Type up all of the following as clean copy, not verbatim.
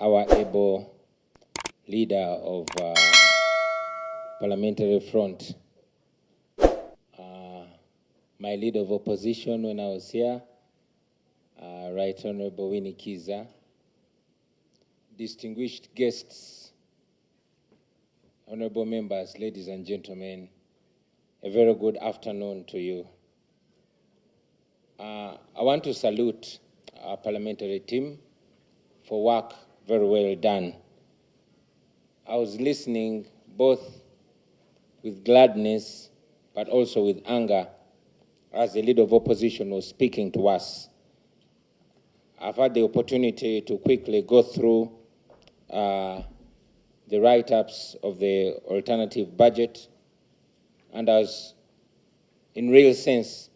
our able leader of Parliamentary Front, my leader of opposition when I was here, Right Honorable Winnie Kiza, distinguished guests, honorable members, ladies and gentlemen, a very good afternoon to you. I want to salute our parliamentary team for work very well done. I was listening both with gladness but also with anger as the leader of opposition was speaking to us. I've had the opportunity to quickly go through the write-ups of the alternative budget, and I was, in real sense,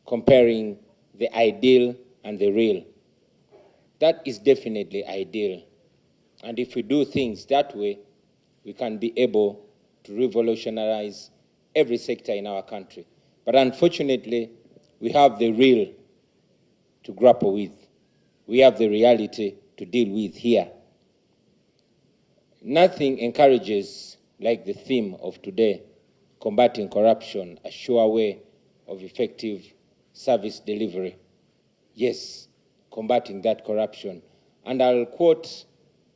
comparing the ideal and the real. That is definitely ideal. And if we do things that way, we can be able to revolutionize every sector in our country. But unfortunately, we have the real to grapple with. We have the reality to deal with here. Nothing encourages, like the theme of today, combating corruption, a sure way of effective service delivery. Yes, combating that corruption. And I'll quote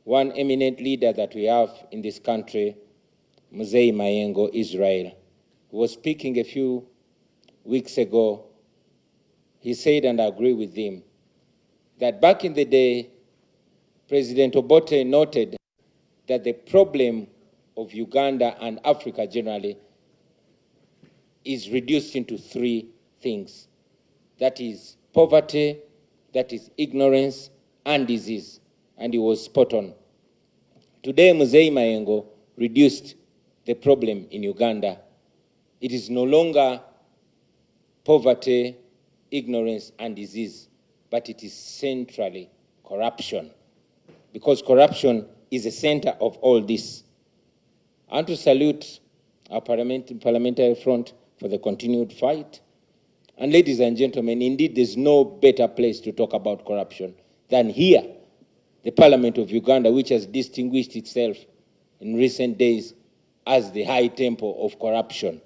one eminent leader that we have in this country, Mzee Mayengo, Israel, who was speaking a few weeks ago. He said, and I agree with him, that back in the day, President Obote noted that the problem of Uganda and Africa generally is reduced into three things. That is poverty, that is ignorance, and disease. And he was spot on. Today, Mzee Mayengo reduced the problem in Uganda. It is no longer poverty, ignorance, and disease, but it is centrally corruption, because corruption is the center of all this. I want to salute our parliamentary front for the continued fight. And ladies and gentlemen, indeed, there's no better place to talk about corruption than here, the Parliament of Uganda, which has distinguished itself in recent days as the high temple of corruption.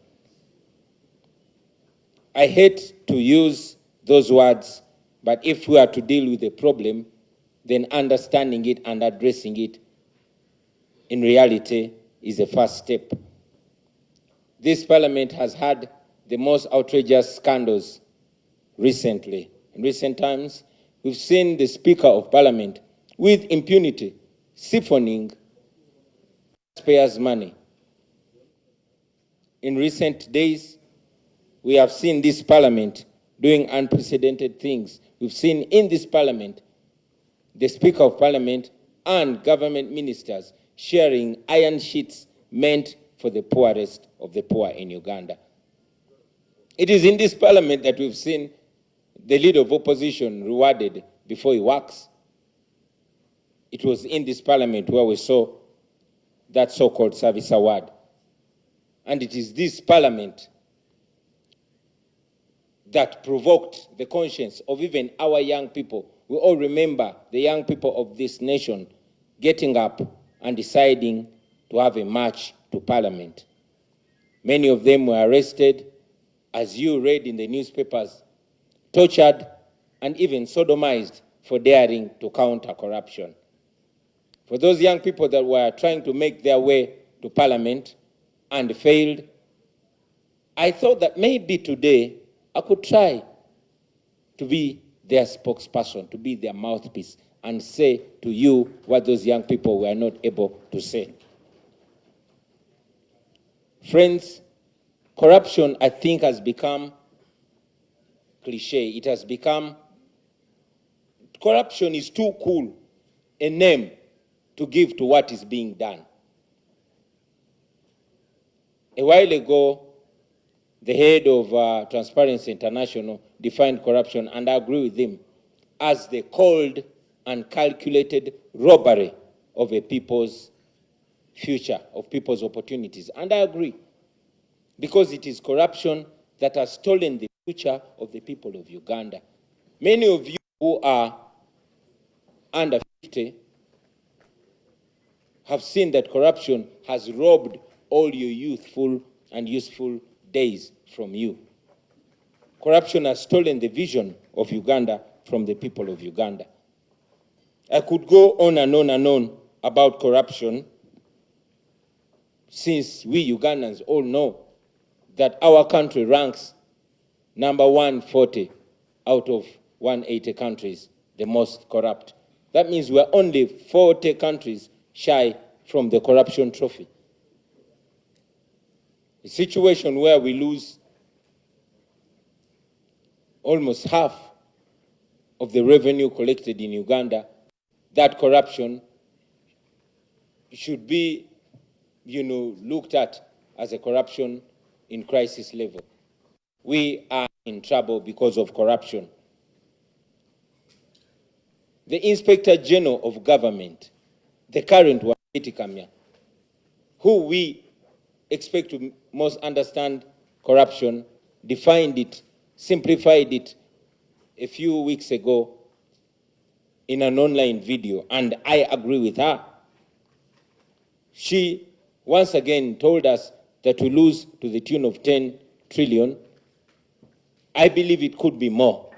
I hate to use those words, but if we are to deal with the problem, then understanding it and addressing it in reality is the first step. This Parliament has had the most outrageous scandals recently. In recent times, we've seen the Speaker of Parliament with impunity siphoning taxpayers' money. In recent days, we have seen this Parliament doing unprecedented things. We've seen in this Parliament the Speaker of Parliament and government ministers sharing iron sheets meant for the poorest of the poor in Uganda. It is in this Parliament that we've seen the leader of opposition rewarded before he works. It was in this Parliament where we saw that so-called service award. And it is this Parliament that provoked the conscience of even our young people. We all remember the young people of this nation getting up and deciding to have a march to Parliament. Many of them were arrested, as you read in the newspapers, tortured, and even sodomized for daring to counter corruption. For those young people that were trying to make their way to Parliament and failed, I thought that maybe today I could try to be their spokesperson, to be their mouthpiece, and say to you what those young people were not able to say. Friends, corruption, I think, has become cliche. It has become, corruption is too cool a name to give to what is being done. A while ago, the head of Transparency International defined corruption, and I agree with him, as the cold and calculated robbery of a people's future, of people's opportunities. And I agree, because it is corruption that has stolen the future of the people of Uganda. Many of you who are under 50 have seen that corruption has robbed all your youthful and useful days from you. Corruption has stolen the vision of Uganda from the people of Uganda. I could go on and on and on about corruption, since we Ugandans all know that our country ranks number 140 out of 180 countries, the most corrupt. That means we're only 40 countries shy from the corruption trophy. A situation where we lose almost half of the revenue collected in Uganda. That corruption should be, looked at as a corruption in crisis level. We are in trouble because of corruption. The Inspector General of Government, the current one, who we expect to most understand corruption, defined it, simplified it a few weeks ago in an online video, and I agree with her. She once again told us that we lose to the tune of 10 trillion. I believe it could be more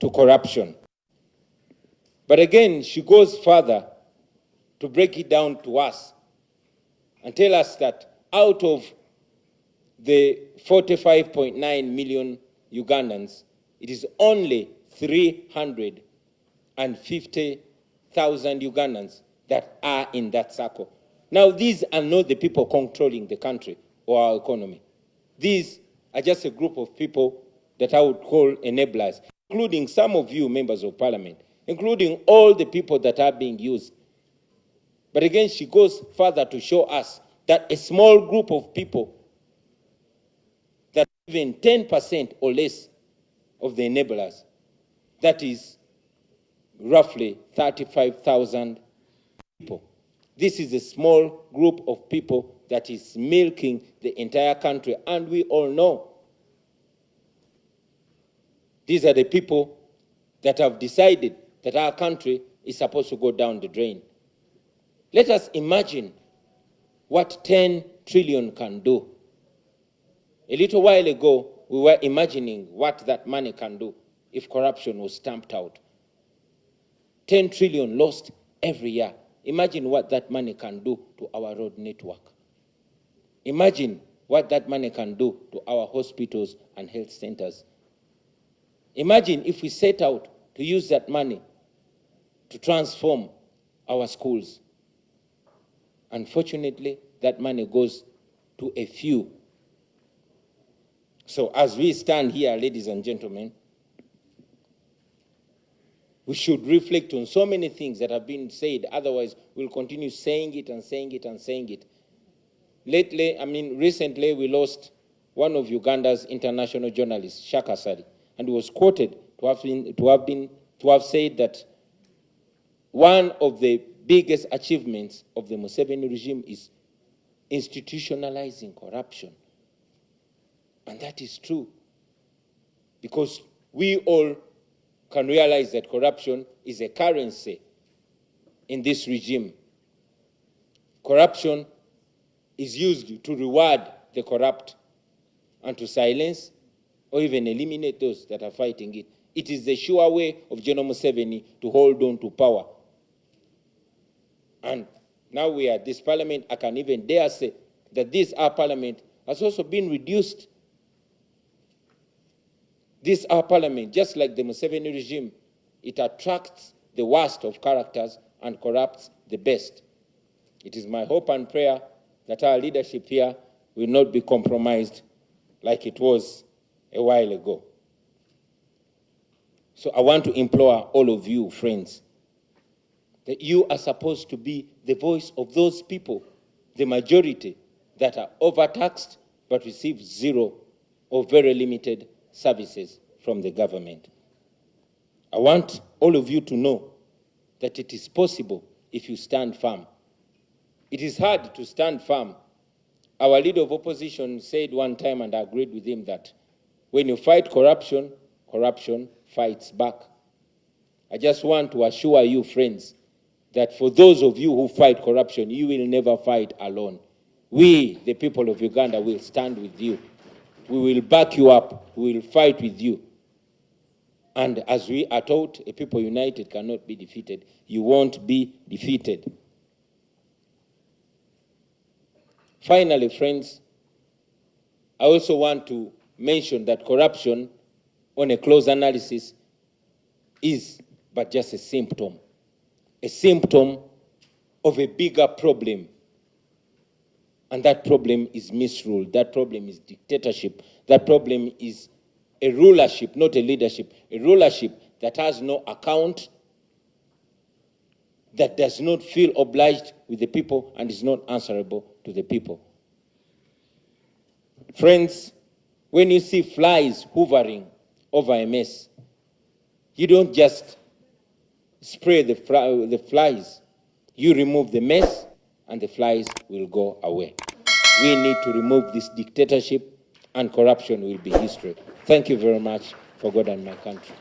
to corruption. But again, she goes further to break it down to us and tell us that out of the 45.9 million Ugandans, it is only 350,000 Ugandans that are in that circle. Now, these are not the people controlling the country or our economy. These are just a group of people that I would call enablers, including some of you members of parliament, including all the people that are being used. But again, she goes further to show us that a small group of people, that even 10% or less of the enablers, that is roughly 35,000 people. This is a small group of people that is milking the entire country, and we all know these are the people that have decided that our country is supposed to go down the drain. Let us imagine what 10 trillion can do. A little while ago, we were imagining what that money can do if corruption was stamped out. 10 trillion lost every year. Imagine what that money can do to our road network. Imagine what that money can do to our hospitals and health centers. Imagine if we set out to use that money to transform our schools. Unfortunately, that money goes to a few. So as we stand here, ladies and gentlemen, we should reflect on so many things that have been said. Otherwise, we'll continue saying it and saying it and saying it. Recently, we lost one of Uganda's international journalists, Shaka Sari, and he was quoted to have said that one of the biggest achievements of the Museveni regime is institutionalizing corruption. And that is true, because we all can realize that corruption is a currency in this regime. Corruption is used to reward the corrupt and to silence or even eliminate those that are fighting it. It is the sure way of General Museveni to hold on to power. And now we are at this parliament, I can even dare say that this our parliament has also been reduced. This our parliament, just like the Museveni regime, it attracts the worst of characters and corrupts the best. It is my hope and prayer that our leadership here will not be compromised like it was a while ago. So I want to implore all of you, friends, that you are supposed to be the voice of those people, the majority, that are overtaxed but receive zero or very limited services from the government. I want all of you to know that it is possible if you stand firm. It is hard to stand firm. Our leader of opposition said one time, and I agreed with him, that when you fight corruption, corruption fights back. I just want to assure you, friends, that for those of you who fight corruption, you will never fight alone. We, the people of Uganda, will stand with you. We will back you up. We will fight with you. And as we are taught, a people united cannot be defeated. You won't be defeated. Finally, friends, I also want to mention that corruption, on a close analysis, is but just a symptom of a bigger problem. And that problem is misrule. That problem is dictatorship. That problem is a rulership, not a leadership. A rulership that has no account, that does not feel obliged with the people and is not answerable to the people. Friends, when you see flies hovering over a mess, you don't just spray the flies. You remove the mess and the flies will go away. We need to remove this dictatorship and corruption will be history. Thank you very much for God and my country.